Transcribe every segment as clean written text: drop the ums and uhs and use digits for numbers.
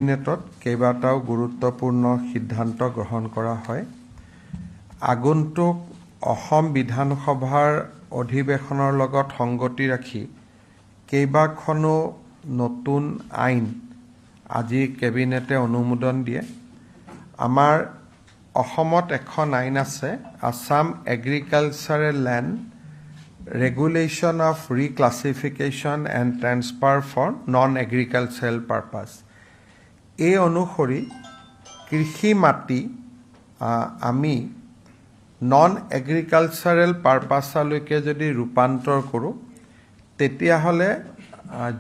কেবিনেটত কেইবাটাও গুৰুত্বপূৰ্ণ সিদ্ধান্ত গ্ৰহণ কৰা হয়। আগন্তুক অসম বিধানসভাৰ অধিৱেশনৰ লগত সংগতি ৰাখি কেইবাখনো নতুন আইন আজি কেবিনেটে অনুমোদন দিয়ে। আমাৰ অসমত এখন আইন আছে, Assam agricultural land regulation of reclassification and transfer for non agricultural purpose. এই অনুসৰি কৃষি মাটি আমি নন এগ্ৰিকালচাৰেল পাৰ্পাছলৈকে যদি ৰূপান্তৰ কৰোঁ, তেতিয়াহ'লে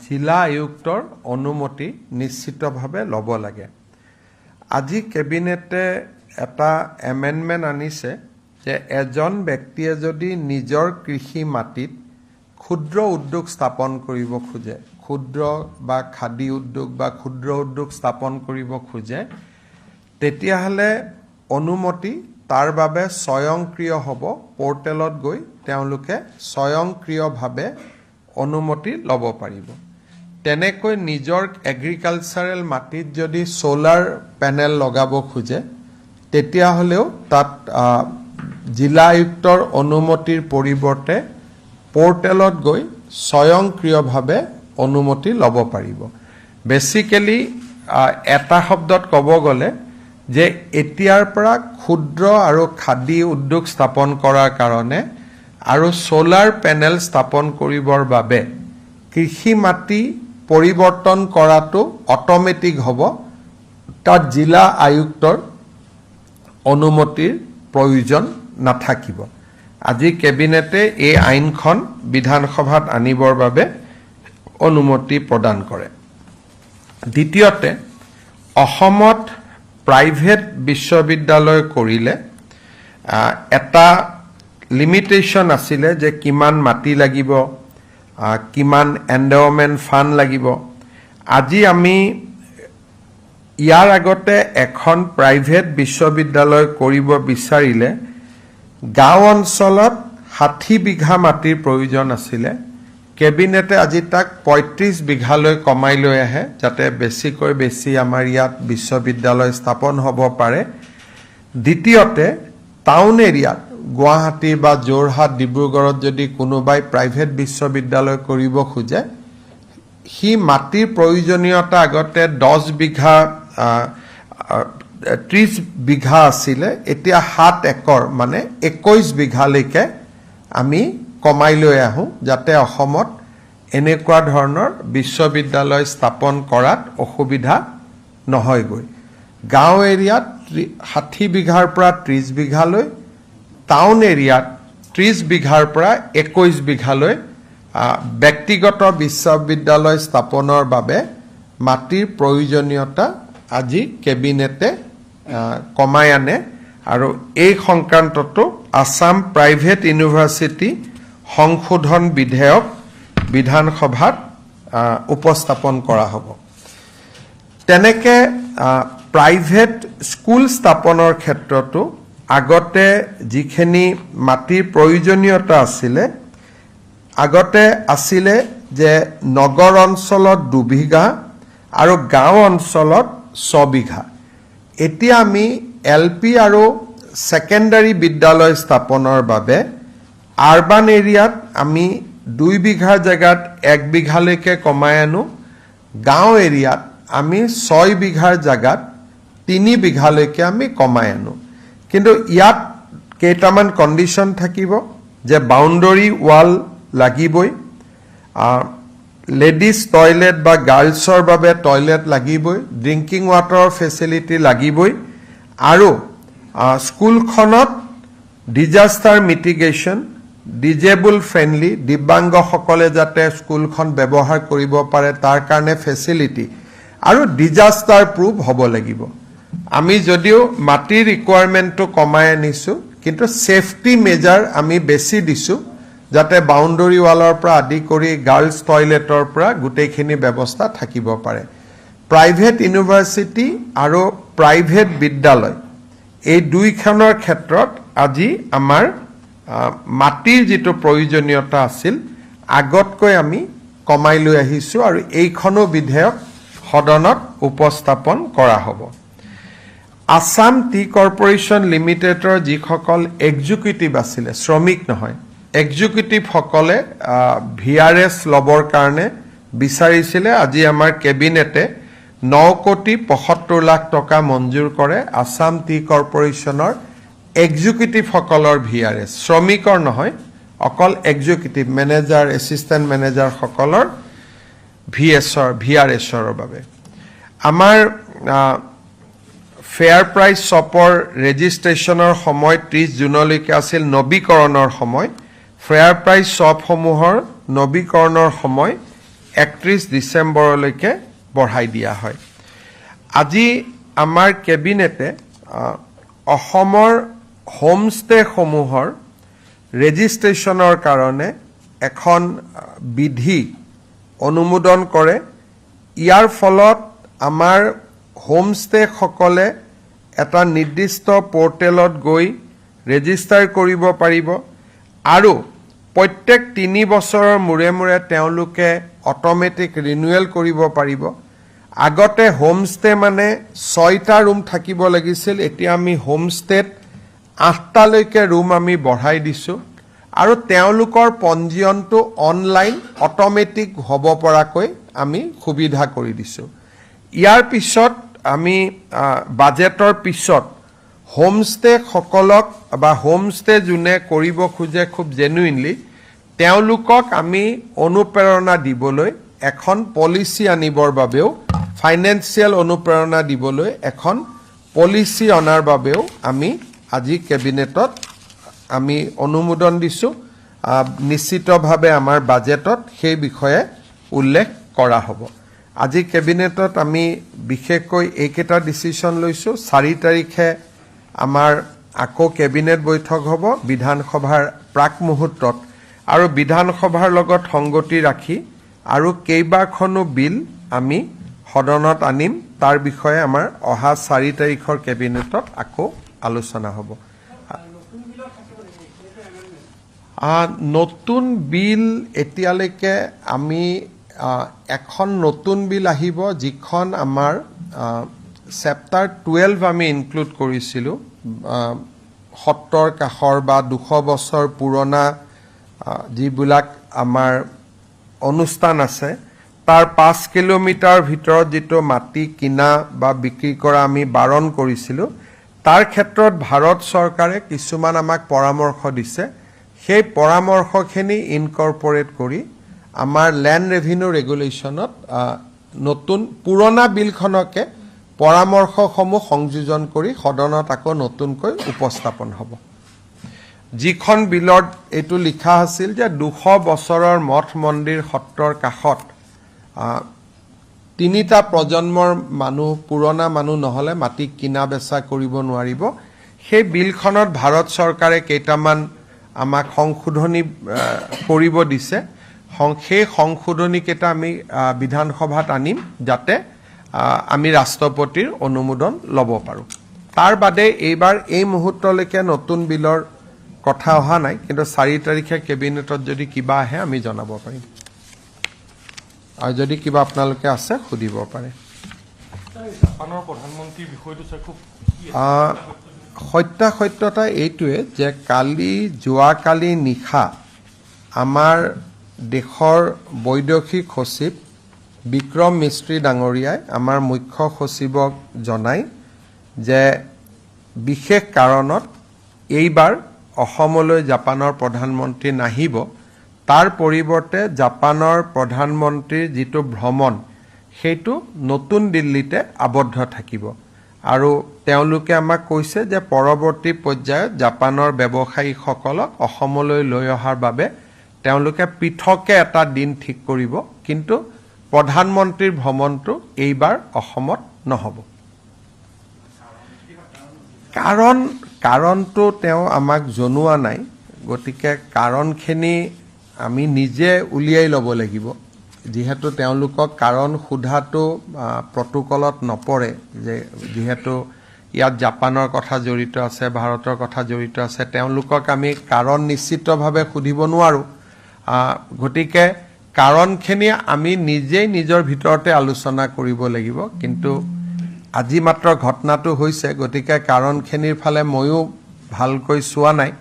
জিলা আয়ুক্তৰ অনুমতি নিশ্চিতভাৱে ল'ব লাগে। আজি কেবিনেটে এটা এমেণ্ডমেণ্ট আনিছে যে এজন ব্যক্তিয়ে যদি নিজৰ কৃষি মাটিত ক্ষুদ্ৰ উদ্যোগ স্থাপন কৰিব খোজে, ক্ষুদ্ৰ বা খাদী উদ্যোগ বা ক্ষুদ্ৰ উদ্যোগ স্থাপন কৰিব খোজে, তেতিয়াহ'লে অনুমতি তাৰ বাবে স্বয়ংক্ৰিয় হ'ব। পৰ্টেলত গৈ তেওঁলোকে স্বয়ংক্ৰিয়ভাৱে অনুমতি ল'ব পাৰিব। তেনেকৈ নিজৰ এগ্ৰিকালচাৰেল মাটিত যদি ছ'লাৰ পেনেল লগাব খোজে, তেতিয়াহ'লেও তাত জিলা আয়ুক্তৰ অনুমতিৰ পৰিৱৰ্তে পৰ্টেলত গৈ স্বয়ংক্ৰিয়ভাৱে অনুমতি ল'ব পাৰিব। বেচিকেলি এটা শব্দত ক'ব গ'লে যে এতিয়াৰ পৰা ক্ষুদ্ৰ আৰু খাদী উদ্যোগ স্থাপন কৰাৰ কাৰণে আৰু ছ'লাৰ পেনেল স্থাপন কৰিবৰ বাবে কৃষি মাটি পৰিৱৰ্তন কৰাটো অট'মেটিক হ'ব। তাত জিলা আয়ুক্তৰ অনুমতিৰ প্ৰয়োজন নাথাকিব। আজি কেবিনেটে এই আইনখন বিধানসভাত আনিবৰ বাবে অনুমতি প্ৰদান কৰে। দ্বিতীয়তে, অসমত প্ৰাইভেট বিশ্ববিদ্যালয় কৰিলে এটা লিমিটেশ্যন আছিলে যে কিমান মাটি লাগিব, কিমান এণ্ডাওমেণ্ট ফাণ্ড লাগিব। আজি আমি ইয়াৰ আগতে এখন প্ৰাইভেট বিশ্ববিদ্যালয় কৰিব বিচাৰিলে গাঁও অঞ্চলত 60 বিঘা মাটিৰ প্ৰয়োজন আছিলে। কেবিনেটে আজি তাক 35 বিঘালৈ কমাই লৈ আহে, যাতে বেছিকৈ বেছি আমাৰ ইয়াত বিশ্ববিদ্যালয় স্থাপন হ'ব পাৰে। দ্বিতীয়তে, টাউন এৰিয়াত গুৱাহাটী বা যোৰহাট, ডিব্ৰুগড়ত যদি কোনোবাই প্ৰাইভেট বিশ্ববিদ্যালয় কৰিব খোজে, সি মাটিৰ প্ৰয়োজনীয়তা আগতে 10 বিঘা 30 বিঘা আছিলে, এতিয়া 7 একৰ মানে 21 বিঘালৈকে আমি কমাই লৈ আহোঁ, যাতে অসমত এনেকুৱা ধৰণৰ বিশ্ববিদ্যালয় স্থাপন কৰাত অসুবিধা নহয়গৈ। গাঁও এৰিয়াত 60 বিঘাৰ পৰা 30 বিঘালৈ, টাউন এৰিয়াত 30 বিঘাৰ পৰা 21 বিঘালৈ ব্যক্তিগত বিশ্ববিদ্যালয় স্থাপনৰ বাবে মাটিৰ প্ৰয়োজনীয়তা আজি কেবিনেটে কমাই আনে আৰু এই সংক্ৰান্ততো আসাম প্ৰাইভেট ইউনিভাৰ্চিটি সংশোধন বিধেয়ক বিধানসভাত উপস্থাপন কৰা হ'ব। তেনেকে প্ৰাইভেট স্কুল স্থাপনৰ ক্ষেত্ৰতো আগতে যিখিনি মাটিৰ প্ৰয়োজনীয়তা আছিলে, আগতে আছিলে যে নগৰ অঞ্চলত 2 বিঘা আৰু গাঁও অঞ্চলত 6 বিঘা। এতিয়া আমি LP আৰু ছেকেণ্ডাৰী বিদ্যালয় স্থাপনৰ বাবে আৰবান এৰিয়াত আমি 2 বিঘাৰ জেগাত 1 বিঘালৈকে কমাই আনো। গাঁও এৰিয়াত আমি 6 বিঘাৰ জেগাত 3 বিঘালৈকে আমি কমাই আনো। কিন্তু ইয়াত কেইটামান কণ্ডিশ্যন থাকিব যে বাউণ্ডৰী ৱাল লাগিবই, লেডিজ টয়লেট বা গাৰ্লছৰ বাবে টয়লেট লাগিবই, ড্ৰিংকিং ৱাটাৰৰ ফেচিলিটি লাগিবই, আৰু স্কুলখনত ডিজাষ্টাৰ মিটিগেশ্যন, ডিজেবল ফ্ৰেণ্ডলি, দিব্যাংগসকলে যাতে স্কুলখন ব্যৱহাৰ কৰিব পাৰে তাৰ কাৰণে ফেচিলিটি, আৰু ডিজাষ্টাৰ প্ৰুফ হ'ব লাগিব। আমি যদিও মাটিৰ ৰিকুৱাৰমেণ্টটো কমাই আনিছোঁ, কিন্তু ছেফটি মেজাৰ আমি বেছি দিছোঁ, যাতে বাউণ্ডৰী ৱালৰ পৰা আদি কৰি গাৰ্লছ টয়লেটৰ পৰা গোটেইখিনি ব্যৱস্থা থাকিব পাৰে। প্ৰাইভেট ইউনিভাৰ্চিটি আৰু প্ৰাইভেট বিদ্যালয় এই দুইখনৰ ক্ষেত্ৰত আজি আমাৰ মাটিৰ যিটো প্ৰয়োজনীয়তা আছিল আগতকৈ আমি কমাই লৈ আহিছোঁ, আৰু এইখনো বিধেয়ক সদনত উপস্থাপন কৰা হ'ব আসাম টি কৰ্পোৰেশ্যন লিমিটেডৰ যিসকল এক্সিকিউটিভ আছিলে শ্ৰমিক নহয় এক্সিকিউটিভ সকলে ভিআৰএছ লবৰ কাৰণে বিচাৰিছিলে আজি আমাৰ কেবিনেটে 9,75,00,000 টকা মঞ্জুৰ কৰে আসাম টি কৰ্পোৰেশ্যনৰ এক্সিকিউটিভ সকলৰ ভিআৰএছ শ্ৰমিকৰ নহয় অকল এক্সিকিউটিভ মেনেজাৰ এছিষ্টেণ্ট মেনেজাৰ সকলৰ ভিআৰএছৰ বাবে আমাৰ ফেয়াৰ প্ৰাইচ শ্বপৰ ৰেজিষ্ট্ৰেশ্যনৰ সময় 30 জুনলৈকে আছিল নৱীকৰণৰ সময় ফেয়াৰ প্ৰাইচ শ্বপসমূহৰ নৱীকৰণৰ সময় 31 ডিচেম্বৰলৈকে বঢ়াই দিয়া হয় আজি আমাৰ কেবিনেটে অসমৰ হোমষ্টেসমূহৰ ৰেজিষ্ট্ৰেশ্যনৰ কাৰণে এখন বিধি অনুমোদন কৰে ইয়াৰ ফলত আমাৰ হোমষ্টে সকলে এটা নিৰ্দিষ্ট পোৰ্টেলত গৈ ৰেজিষ্টাৰ কৰিব পাৰিব আৰু প্ৰত্যেক 3 বছৰৰ মূৰে মূৰে তেওঁলোকে অটোমেটিক ৰিনিউৱেল কৰিব পাৰিব আগতে হোমষ্টে মানে 6টা ৰুম থাকিব লাগিছিল এতিয়া আমি হোমষ্টেত 8টালৈকে ৰুম আমি বঢ়াই দিছো আৰু তেওঁলোকৰ পঞ্জীয়নটো অনলাইন অটোমেটিক হ'ব পৰাকৈ আমি সুবিধা কৰি দিছো ইয়াৰ পিছত আমি বাজেটৰ পিছত হোমষ্টে সকলক বা হোমষ্টে যোনে কৰিব খোজে খুব জেনুইনলি তেওঁলোকক আমি অনুপ্ৰেৰণা দিবলৈ এখন পলিচি আনিবৰ বাবেও ফাইনেন্সিয়েল অনুপ্ৰেৰণা দিবলৈ এখন পলিচি অনাৰ বাবেও আমি আজি কেবিনেটত আমি অনুমোদন দিছো নিশ্চিতভাৱে আমাৰ বাজেটত সেই বিষয়ে উল্লেখ কৰা হ'ব আজি কেবিনেটত আমি বিশেষকৈ এইকেইটা ডিসিশন লৈছো 4 তাৰিখে আমাৰ আকৌ কেবিনেট বৈঠক হ'ব বিধানসভাৰ প্ৰাক মুহূৰ্তত আৰু বিধানসভাৰ লগত সংগতি ৰাখি আৰু কেইবাখনো বিল আমি সদনত আনিম তাৰ বিষয়ে আমাৰ অহা 4 তাৰিখৰ কেবিনেটত আকৌ আলোচনা হ'ব নতুন বিল এতিয়ালৈকে আমি এখন নতুন বিল আহিব যিখন আমাৰ চেপ্টাৰ 12 আমি ইনক্লুড কৰিছিলো সত্তৰ কাখৰ বা 200 বছৰ পুৰণা যিবিলাক আমাৰ অনুষ্ঠান আছে তাৰ 5 কিলোমিটাৰ ভিতৰত যেটো মাটি কিনা বা বিক্ৰী কৰা আমি বাৰণ কৰিছিলো তাৰ ক্ষেত্ৰত ভাৰত চৰকাৰে কিছুমান আমাক পৰামৰ্শ দিছে সেই পৰামৰ্শখিনি ইনকৰ্পোৰেট কৰি আমাৰ ল্যান্ড ৰেভিনিউ ৰেগুলেশনত নতুন পুৰণা বিলখনকে পৰামৰ্শসমূহ সংযোজন কৰি সদনত আকৌ নতুনকৈ উপস্থাপন হ'ব যিখন বিলত এটো লিখা আছিল যে 200 বছৰৰ মঠ মন্দিৰ সত্ৰৰ কাষত তিনিটা প্ৰজন্মৰ মানুহ পুৰণা মানুহ নহলে মাটি কিনা বেচা কৰিব নোৱাৰিব সেই বিলখনত ভাৰত চৰকাৰে কেইটামান আমাক সংশোধনী কৰিব দিছে সেই সংশোধনী কেইটা আমি বিধানসভাত আনিম যাতে আমি ৰাষ্ট্ৰপতিৰ অনুমোদন ল'ব পাৰো তাৰ বাদে এইবাৰ এই মুহূৰ্তলৈকে নতুন বিলৰ কথা অহা নাই কিন্তু 4 তাৰিখে কেবিনেটত যদি কিবা আহে আমি জনাব পাৰিম আৰু যদি কিবা আপোনালোকে আছে খুদিব পাৰে জাপানৰ প্ৰধানমন্ত্ৰীৰ বিষয়টো খুব সত্যতা এইটোৱে যে যোৱাকালি নিশা আমাৰ দেশৰ বৈদেশিক সচিব বিক্ৰম মিস্ত্ৰী ডাঙৰীয়াই আমাৰ মুখ্য সচিবক জনাই যে বিশেষ কাৰণত এইবাৰ অসমলৈ জাপানৰ প্ৰধানমন্ত্ৰী নাহিব তাৰ পৰিৱৰ্তে জাপানৰ প্ৰধানমন্ত্ৰীৰ যিটো ভ্ৰমণ সেইটো নতুন দিল্লীতে আবদ্ধ থাকিব আৰু তেওঁলোকে আমাক কৈছে যে পৰৱৰ্তী পৰ্যায়ত জাপানৰ ব্যৱসায়ীসকলক অসমলৈ লৈ অহাৰ বাবে তেওঁলোকে পৃথকে এটা দিন ঠিক কৰিব কিন্তু প্ৰধানমন্ত্ৰীৰ ভ্ৰমণটো এইবাৰ অসমত নহব কাৰণটো তেওঁ আমাক জনোৱা নাই গতিকে কাৰণখিনি আমি নিজে উলিয়াই ল'ব লাগিব যেহেতু তেওঁলোকক কাৰণ সোধাটো প্ৰটোকলত নপৰে যে যেহেতু ইয়াত জাপানৰ কথা জড়িত আছে ভাৰতৰ কথা জড়িত আছে তেওঁলোকক আমি কাৰণ নিশ্চিতভাৱে সুধিব নোৱাৰো গতিকে কাৰণখিনি আমি নিজেই নিজৰ ভিতৰতে আলোচনা কৰিব লাগিব কিন্তু আজি মাত্ৰ ঘটনাটো হৈছে গতিকে কাৰণখিনিৰ ফালে ময়ো ভালকৈ চোৱা নাই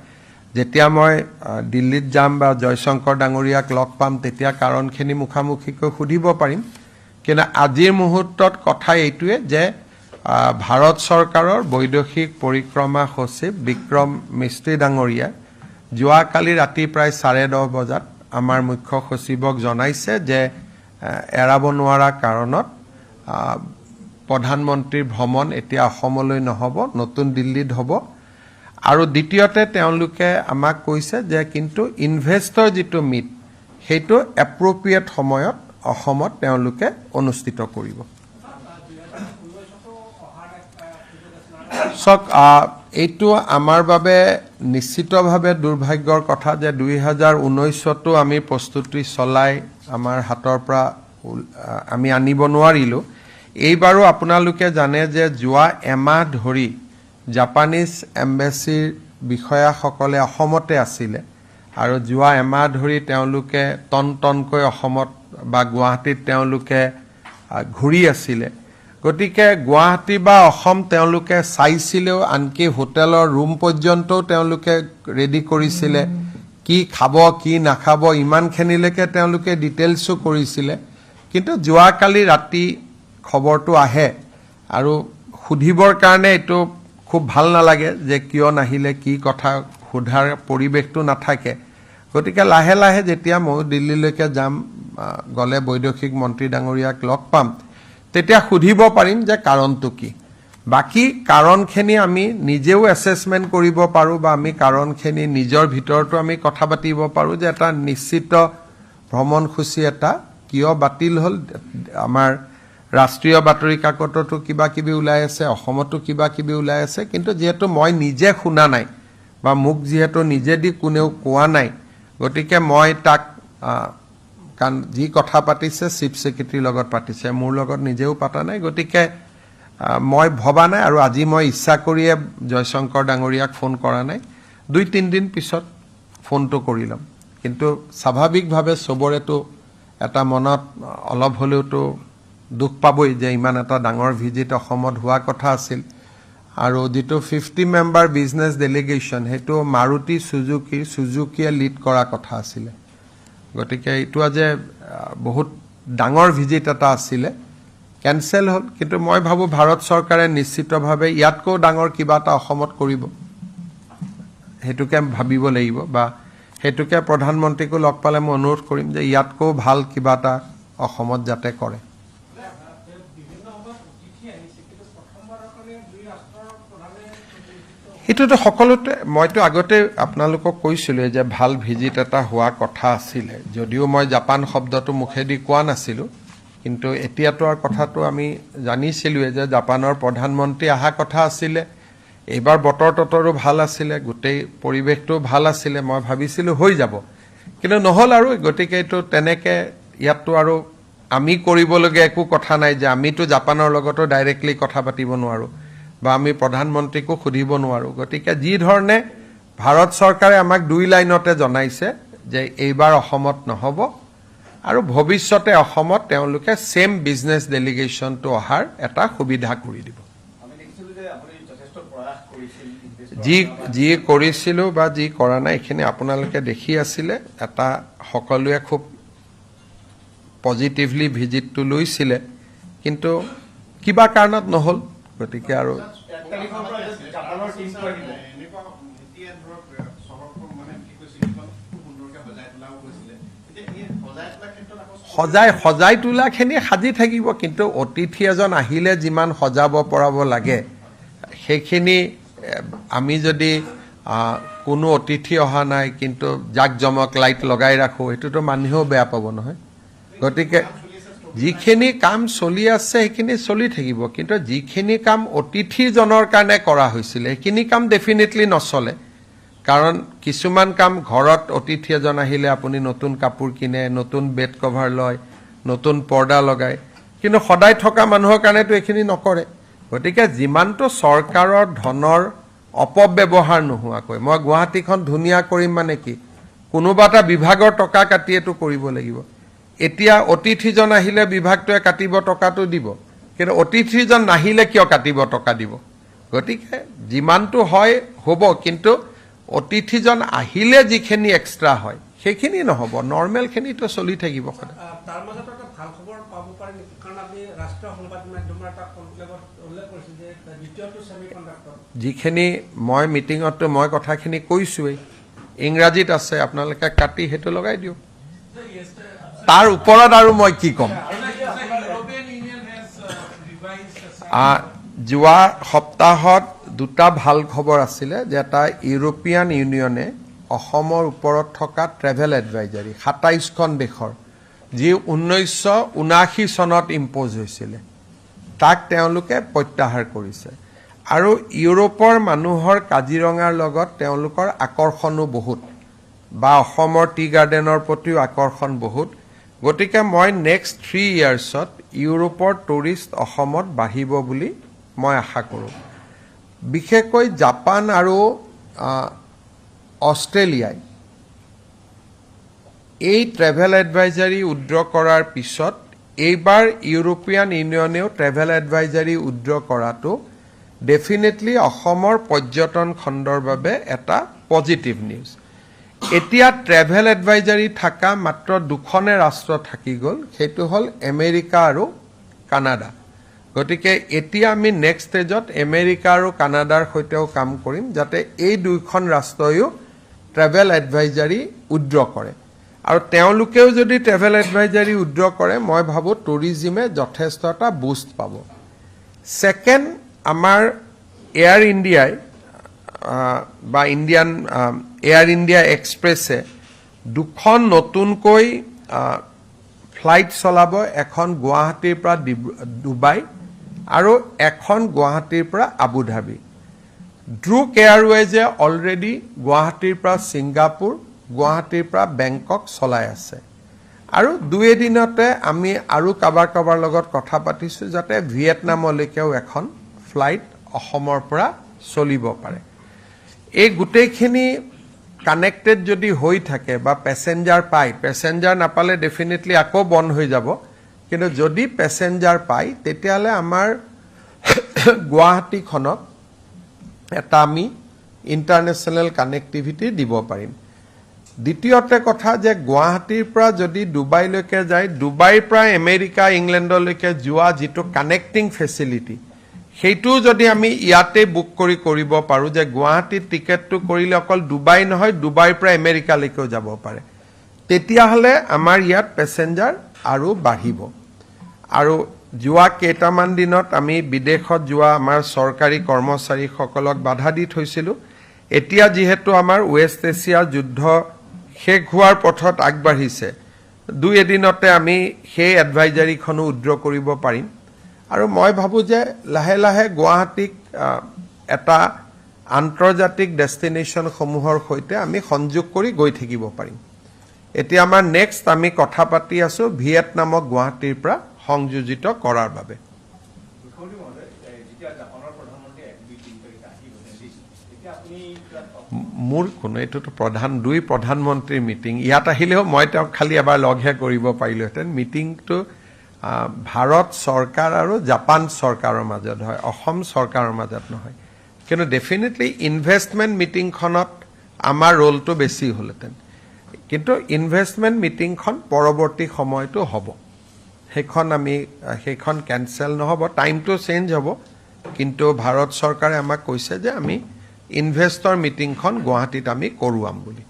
যেতিয়া মই দিল্লীত যাম বা জয়শংকৰ ডাঙৰীয়াক লগ পাম তেতিয়া কাৰণখিনি মুখামুখিকৈ সুধিব পাৰিম কিন্তু আজিৰ মুহূৰ্তত কথা এইটোৱে যে ভাৰত চৰকাৰৰ বৈদেশিক পৰিক্ৰমা সচিব বিক্ৰম মিস্ত্ৰী ডাঙৰীয়া যোৱাকালি ৰাতি প্ৰায় 10:30 বজাত আমাৰ মুখ্য সচিবক জনাইছে যে এৰাব নোৱাৰা কাৰণত প্ৰধানমন্ত্ৰীৰ ভ্ৰমণ এতিয়া অসমলৈ নহ'ব নতুন দিল্লীত হ'ব আৰু দ্বিতীয়তে তেওঁলোকে আমাক কৈছে যে কিন্তু ইনভেষ্টৰ যিটো মিট সেইটো এপ্ৰপ্ৰিয়েট সময়ত অসমত তেওঁলোকে অনুষ্ঠিত কৰিব সক এইটো আমাৰ বাবে নিশ্চিতভাৱে দুৰ্ভাগ্যৰ কথা যে 2019তো আমি প্ৰস্তুতি চলাই আমাৰ হাতৰ পৰা আমি আনিব নোৱাৰিলো এইবাৰো আপোনালোকে জানে যে যোৱা এমাহ ধৰি জাপানীজ এম্বেছিৰ বিষয়াসকলে অসমতে আছিলে আৰু যোৱা এমাহ ধৰি তেওঁলোকে টনকৈ অসমত বা গুৱাহাটীত তেওঁলোকে ঘূৰি আছিলে গতিকে গুৱাহাটী বা অসম তেওঁলোকে চাইছিলেও আনকি হোটেলৰ ৰুম পৰ্যন্তও তেওঁলোকে ৰেডি কৰিছিলে কি খাব কি নাখাব ইমানখিনিলৈকে তেওঁলোকে ডিটেইলছো কৰিছিলে কিন্তু যোৱাকালি ৰাতি খবৰটো আহে আৰু সুধিবৰ কাৰণে এইটো খুব ভাল নালাগে যে কিয় নাহিলে কি কথা সোধাৰ পৰিৱেশটো নাথাকে গতিকে লাহে লাহে যেতিয়া মই দিল্লীলৈকে যাম গলে বৈদেশিক মন্ত্ৰী ডাঙৰীয়াক লগ পাম তেতিয়া সুধিব পাৰিম যে কাৰণটো কি বাকি কাৰণখিনি আমি নিজেও এছেছমেন্ট কৰিব পাৰো বা আমি কাৰণখিনি নিজৰ ভিতৰতো আমি কথা পাতিব পাৰো যে এটা নিশ্চিত ভ্ৰমণসূচী এটা কিয় বাতিল হ'ল আমাৰ ৰাষ্ট্ৰীয় বাতৰি কাকততো কিবা কিবি ওলাই আছে অসমতো কিবা কিবি ওলাই আছে কিন্তু যেহেতু মই নিজে শুনা নাই বা মোক যেহেতু নিজে দি কোনেও কোৱা নাই গতিকে মই তাক কাৰণ যি কথা পাতিছে চিফ সেক্ৰেটাৰীৰ লগত পাতিছে মোৰ লগত নিজেও পাতা নাই গতিকে মই ভবা নাই আৰু আজি মই ইচ্ছা কৰিয়ে জয়শংকৰ ডাঙৰীয়াক ফোন কৰা নাই 2-3 দিন পিছত ফোনটো কৰি লম কিন্তু স্বাভাৱিকভাৱে সবৰেতো এটা মনত অলপ হলেওতো দুখ পাবই যে ইমান এটা ডাঙৰ ভিজিট অসমত হোৱা কথা আছিল আৰু যেটো 50 মেম্বাৰ বিজনেছ ডেলিগেশ্যন হেতু মাৰুতি সুজুকিয়ে লিড কৰা কথা আছিল গতিকে এইটো আজি বহুত ডাঙৰ ভিজিট এটা আছিল কেনসেল হ'ল কিন্তু মই ভাবো ভাৰত চৰকাৰে নিশ্চিতভাৱে ইয়াতকো ডাঙৰ কিবা এটা অসমত কৰিব হেতুকে ভাবিব লাগিব বা হেতুকে প্ৰধানমন্ত্ৰীক লগ পালে মই অনুৰোধ কৰিম যে ইয়াতকো ভাল কিবা এটা অসমত যাতে কৰে এটোটো সকলোতে মইতো আগতে আপোনালোকক কৈছিলো যে ভাল ভিজিট এটা হোৱা কথা আছিল যদিও মই জাপান শব্দটো মুখেদি কোৱা নাছিলো কিন্তু এতিয়াতো আৰ কথাটো আমি জানিছিলো যে জাপানৰ প্ৰধানমন্ত্ৰী আহা কথা আছিল এইবাৰ বতৰ ততৰো ভাল আছিল গোটেই পৰিৱেশটো ভাল আছিল মই ভাবিছিলো হৈ যাব কিন্তু নহল আৰু গতিকে এটো তেনেকে ইয়াতো আৰু আমি কৰিবলগীয়া একো কথা নাই যে আমিতো জাপানৰ লগতো ডাইৰেক্টলি কথা পাতিব নোৱাৰো বা আমি প্ৰধানমন্ত্ৰীকো খুদিব নোৱাৰো গতিকে যি ধৰণে ভাৰত চৰকাৰে আমাক 2 লাইনতে জনাইছে যে এইবাৰ অসমত নহব আৰু ভৱিষ্যতে অসমত তেওঁলোকে সেম বিজনেছ ডেলিগেশ্যনটো অহাৰ এটা সুবিধা কৰি দিব আমি দেখিছিলো যে আপুনি যথেষ্ট প্ৰয়াস কৰিছিল যি কৰিছিল বা যি কৰা নাই এখিনি আপোনালোকে দেখি আছিল এটা সকলোৱে খুব পজিটিভলি ভিজিটটো লৈছিল কিন্তু কিবা কাৰণত নহল গতিকে আৰু জাপানৰ টিমটো আহিব এনেকুৱা এতিয়া ধৰক চহৰখন মানে কি কৈছিল খুব সুন্দৰকৈ সজাই তোলাও কৈছিলে এতিয়া এই সজাই তোলা ক্ষেত্ৰত আকৌ সজাই তোলাখিনি সাজি থাকিব কিন্তু অতিথি এজন আহিলে যিমান সজাব পৰাব লাগে সেইখিনি আমি যদি কোনো অতিথি অহা নাই কিন্তু জাক জমক লাইট লগাই ৰাখো এটোতো মানুহেও বেয়া পাব নহয় গতিকে যিখিনি কাম চলি আছে সেইখিনি চলি থাকিব কিন্তু যিখিনি কাম অতিথিজনৰ কাৰণে কৰা হৈছিল সেইখিনি কাম ডেফিনেটলি নচলে কাৰণ কিছুমান কাম ঘৰত অতিথি এজন আহিলে আপুনি নতুন কাপোৰ কিনে নতুন বেড কভাৰ লয় নতুন পৰ্দা লগায় কিন্তু সদায় থকা মানুহৰ কাৰণেতো এইখিনি নকৰে গতিকে যিমানটো চৰকাৰৰ ধনৰ অপব্যৱহাৰ নোহোৱাকৈ মই গুৱাহাটীখন ধুনীয়া কৰিম মানে কি কোনোবা এটা বিভাগৰ টকা কাটিয়েটো কৰিব লাগিব এতিয়া অতিথিজন আহিলে বিভাগটোৱে কাটিব টকাটো দিব, কিন্তু অতিথিজন নাহিলে কিয় কাটিব টকা দিব? গতিকে যিমানটো হয় হ'ব, কিন্তু অতিথিজন আহিলে যিখিনি এক্সট্ৰা হয় সেইখিনি নহ'ব, নৰ্মেলখিনিতো চলি থাকিব সদায়। তাৰ মাজতে এটা ভাল খবৰ পাব পাৰে নেকি? কাৰণ আপুনি ৰাষ্ট্ৰীয় সংবাদ মাধ্যমৰ এটা কনক্লেভত উল্লেখ কৰিছে যে দ্বিতীয়টো ছেমি কণ্ডাক্টৰ যিখিনি মই মিটিঙততো মই কথাখিনি কৈছোৱেই, ইংৰাজীত আছে, আপোনালোকে কাটি সেইটো লগাই দিয়ক। তাৰ ওপৰত আৰু মই কি ক'ম? যোৱা সপ্তাহত দুটা ভাল খবৰ আছিলে যে এটা ইউৰোপীয়ান ইউনিয়নে অসমৰ ওপৰত থকা ট্ৰেভেল এডভাইজাৰী ২৭খন দেশৰ, যি 1979 চনত ইম্প'জ হৈছিলে, তাক তেওঁলোকে প্ৰত্যাহাৰ কৰিছে। আৰু ইউৰোপৰ মানুহৰ কাজিৰঙাৰ লগত তেওঁলোকৰ আকৰ্ষণো বহুত, বা অসমৰ টি গাৰ্ডেনৰ প্ৰতিও আকৰ্ষণ বহুত। গতিকে মই নেক্সট 3 ইয়াৰ্ছত ইউৰোপৰ টুৰিষ্ট অসমত বাঢ়িব বুলি মই আশা কৰোঁ। বিশেষকৈ জাপান আৰু অষ্ট্ৰেলিয়াই এই ট্ৰেভেল এডভাইজাৰী উইথড্ৰ কৰাৰ পিছত এইবাৰ ইউৰোপীয়ান ইউনিয়নেও ট্ৰেভেল এডভাইজাৰী উইথড্ৰ কৰাটো ডেফিনেটলি অসমৰ পৰ্যটন খণ্ডৰ বাবে এটা পজিটিভ নিউজ। এতিয়া ট্ৰেভেল এডভাইজাৰী থকা মাত্ৰ দুখনে ৰাষ্ট্ৰ থাকি গ'ল, সেইটো হ'ল আমেৰিকা আৰু কানাডা। গতিকে এতিয়া আমি নেক্সট ষ্টেজত আমেৰিকা আৰু কানাডাৰ সৈতেও কাম কৰিম, যাতে এই দুইখন ৰাষ্ট্ৰইও ট্ৰেভেল এডভাইজাৰী উইথড্ৰ কৰে। আৰু তেওঁলোকেও যদি ট্ৰেভেল এডভাইজাৰী উইথড্ৰ কৰে, মই ভাবোঁ টুৰিজিমে যথেষ্ট এটা বুষ্ট পাব। ছেকেণ্ড, আমাৰ এয়াৰ ইণ্ডিয়াই বা ইণ্ডিয়ান এয়াৰ ইণ্ডিয়া এক্সপ্ৰেছে দুখন নতুনকৈ ফ্লাইট চলাব, এখন গুৱাহাটীৰ পৰা ডুবাই আৰু এখন গুৱাহাটীৰ পৰা আবুধাবি। ড্ৰুক এয়াৰৱেজে অলৰেডি গুৱাহাটীৰ পৰা ছিংগাপুৰ, গুৱাহাটীৰ পৰা বেংকক চলাই আছে। আৰু 2 এদিনতে আমি আৰু কাৰোবাৰ লগত কথা পাতিছোঁ যাতে ভিয়েটনামলৈকেও এখন ফ্লাইট অসমৰ পৰা চলিব পাৰে। এই গোটেইখিনি কানেক্টেড যদি হৈ থাকে বা পেচেঞ্জাৰ পায়, পেচেঞ্জাৰ নাপালে ডেফিনেটলি আকৌ বন্ধ হৈ যাব, কিন্তু যদি পেচেঞ্জাৰ পায় তেতিয়াহ'লে আমাৰ গুৱাহাটীখনক এটা আমি ইণ্টাৰনেশ্যনেল কানেক্টিভিটি দিব পাৰিম। দ্বিতীয়তে কথা যে গুৱাহাটীৰ পৰা যদি ডুবাইলৈকে যায়, ডুবাইৰ পৰা আমেৰিকা ইংলেণ্ডলৈকে যোৱা যিটো কানেক্টিং ফেচিলিটি, সেইটোও যদি আমি ইয়াতে বুক কৰিব পাৰোঁ, যে গুৱাহাটীত টিকেটটো কৰিলে অকল ডুবাই নহয়, ডুবাইৰ পৰা আমেৰিকালৈকেও যাব পাৰে, তেতিয়াহ'লে আমাৰ ইয়াত পেচেঞ্জাৰ আৰু বাঢ়িব। আৰু যোৱা কেইটামান দিনত আমি বিদেশত যোৱা আমাৰ চৰকাৰী কৰ্মচাৰীসকলক বাধা দি থৈছিলোঁ। এতিয়া যিহেতু আমাৰ ৱেষ্ট এছিয়াৰ যুদ্ধ শেষ হোৱাৰ পথত আগবাঢ়িছে, 2 এদিনতে আমি সেই এডভাইজাৰীখনো উইথড্ৰ কৰিব পাৰিম। আৰু মই ভাবোঁ যে লাহে লাহে গুৱাহাটীক এটা আন্তৰ্জাতিক ডেষ্টিনেশ্যনসমূহৰ সৈতে আমি সংযোগ কৰি গৈ থাকিব পাৰিম। এতিয়া আমাৰ নেক্সট আমি কথা পাতি আছোঁ ভিয়েটনামক গুৱাহাটীৰ পৰা সংযোজিত কৰাৰ বাবে। মুখ্যমন্ত্ৰী মহোদয়, যেতিয়া জাপানৰ প্ৰধানমন্ত্ৰী 1-2-3 তাৰিখে আহিব দিল্লীত, তেতিয়া আপুনি মোৰ কোনো এইটোতো দুই প্ৰধানমন্ত্ৰীৰ মিটিং, ইয়াত আহিলেও মই তেওঁক খালি এবাৰ লগহে কৰিব পাৰিলোহেঁতেন। মিটিংটো ভাৰত চৰকাৰ আৰু জাপান চৰকাৰৰ মাজত হয়, অসম চৰকাৰৰ মাজত নহয়। কিন্তু ডেফিনেটলি ইনভেষ্টমেণ্ট মিটিংখনত আমাৰ ৰোলটো বেছি হ'লহেঁতেন, কিন্তু ইনভেষ্টমেণ্ট মিটিংখন পৰৱৰ্তী সময়তো হ'ব, সেইখন কেনচেল নহ'ব, টাইমটো চেঞ্জ হ'ব। কিন্তু ভাৰত চৰকাৰে আমাক কৈছে যে আমি ইনভেষ্টৰ মিটিংখন গুৱাহাটীত আমি কৰোৱাম বুলি।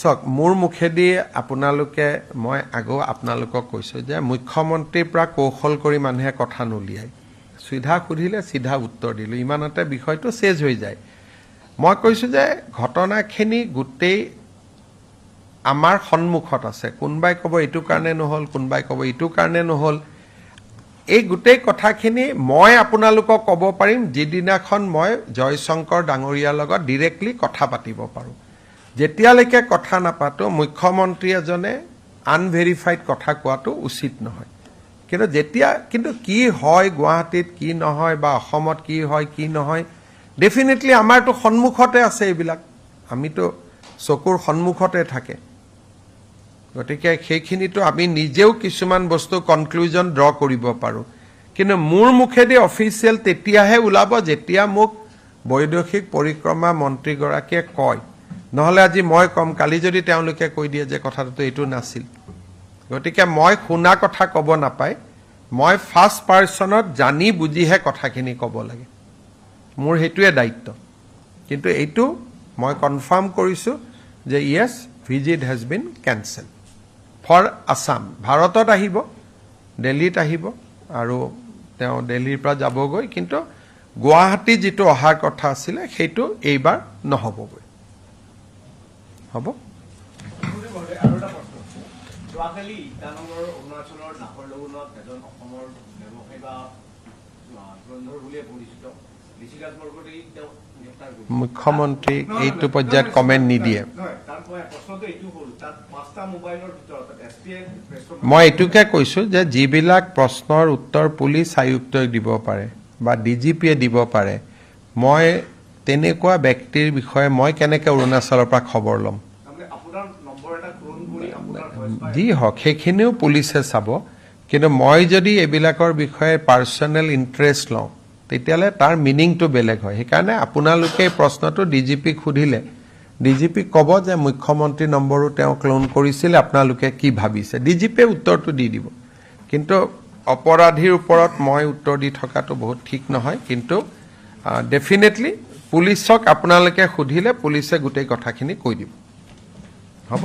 চাওক মোৰ মুখেদি মই আগেও আপোনালোকক কৈছোঁ যে মুখ্যমন্ত্ৰীৰ পৰা কৌশল কৰি মানুহে কথা নুলিয়ায়, চিধা সুধিলে চিধা উত্তৰ দিলোঁ, ইমানতে বিষয়টো চেজ হৈ যায়। মই কৈছোঁ যে ঘটনাখিনি গোটেই আমাৰ সন্মুখত আছে, কোনোবাই ক'ব এইটো কাৰণে নহ'ল, কোনোবাই ক'ব এইটো কাৰণে নহ'ল। এই গোটেই কথাখিনি মই আপোনালোকক ক'ব পাৰিম যিদিনাখন মই জয়শংকৰ ডাঙৰীয়াৰ লগত ডিৰেক্টলি কথা পাতিব পাৰোঁ। যেতিয়ালৈকে কথা নাপাতো মুখ্যমন্ত্ৰী এজনে আনভেৰিফাইড কথা কোৱাটো উচিত নহয়। কিন্তু কি হয় গুৱাহাটীত, কি নহয়, বা অসমত কি হয় কি নহয়, ডেফিনেটলি আমাৰতো সন্মুখতে আছে এইবিলাক। আমিতো চকুৰ সন্মুখতে থাকে গতিকে সেইখিনিতো আমি নিজেও কিছুমান বস্তু কনক্লুজন ড্ৰ কৰিব পাৰোঁ কিন্তু মোৰ মুখেদি অফিচিয়েল তেতিয়াহে ওলাব যেতিয়া মোক বৈদেশিক পৰিক্ৰমা মন্ত্ৰীগৰাকীয়ে কয় নহ'লে আজি মই কম কালি যদি তেওঁলোকে কৈ দিয়ে যে কথাটো এইটো নাছিল গতিকে মই শুনা কথা ক'ব নাপায় মই ফাৰ্ষ্ট পাৰ্চনত জানি বুজিহে কথাখিনি ক'ব লাগে মোৰ সেইটোৱে দায়িত্ব কিন্তু এইটো মই কনফাৰ্ম কৰিছোঁ যে yes visit has been cancel for Assam ভাৰতত আহিব দিল্লীত আহিব আৰু তেওঁ দিল্লীৰ পৰা যাবগৈ কিন্তু গুৱাহাটী যিটো অহাৰ কথা আছিলে সেইটো এইবাৰ নহ'বগৈ হ'ব আৰু এটা প্ৰশ্ন যোৱাকালি ইটানগৰ অৰুণাচলৰ নাহৰলগুণত এজন অসমৰ ব্যৱসায়ী বা ধুৰন্ধৰ বুলিয়ে পৰিচিত ঋষিৰাজ বৰকটে তেওঁক গ্ৰেপ্তাৰ কৰিছে মুখ্যমন্ত্ৰীক এইটো পৰ্যায়ত কমেণ্ট নিদিয়ে নহয় তাৰ প্ৰশ্নটো এইটো হ'ল তাত 5টা মোবাইলৰ ভিতৰত এছপিয়ে মই এইটোকে কৈছোঁ যে যিবিলাক প্ৰশ্নৰ উত্তৰ পুলিচ আয়ুক্তই দিব পাৰে বা ডিজিপিয়ে দিব পাৰে মই তেনেকুৱা ব্যক্তিৰ বিষয়ে মই কেনেকৈ অৰুণাচলৰ পৰা খবৰ ল'ম তাৰমানে আপোনাৰ নম্বৰ এটা ক্লোন কৰি আপোনাৰ ভইচ পাই যি হওক সেইখিনিও পুলিচে চাব কিন্তু মই যদি এইবিলাকৰ বিষয়ে পাৰ্চনেল ইণ্টাৰেষ্ট লওঁ তেতিয়াহ'লে তাৰ মিনিংটো বেলেগ হয় সেইকাৰণে আপোনালোকে এই প্ৰশ্নটো ডিজিপিক সুধিলে ডিজিপিক ক'ব যে মুখ্যমন্ত্ৰী নম্বৰো তেওঁ ক্লোন কৰিছিলে আপোনালোকে কি ভাবিছে ডিজিপিয়ে উত্তৰটো দি দিব কিন্তু অপৰাধীৰ ওপৰত মই উত্তৰ দি থকাটো বহুত ঠিক নহয় কিন্তু ডেফিনেটলি পুলিচক আপোনালোকে সুধিলে পুলিচে গোটেই কথাখিনি কৈ দিব হ'ব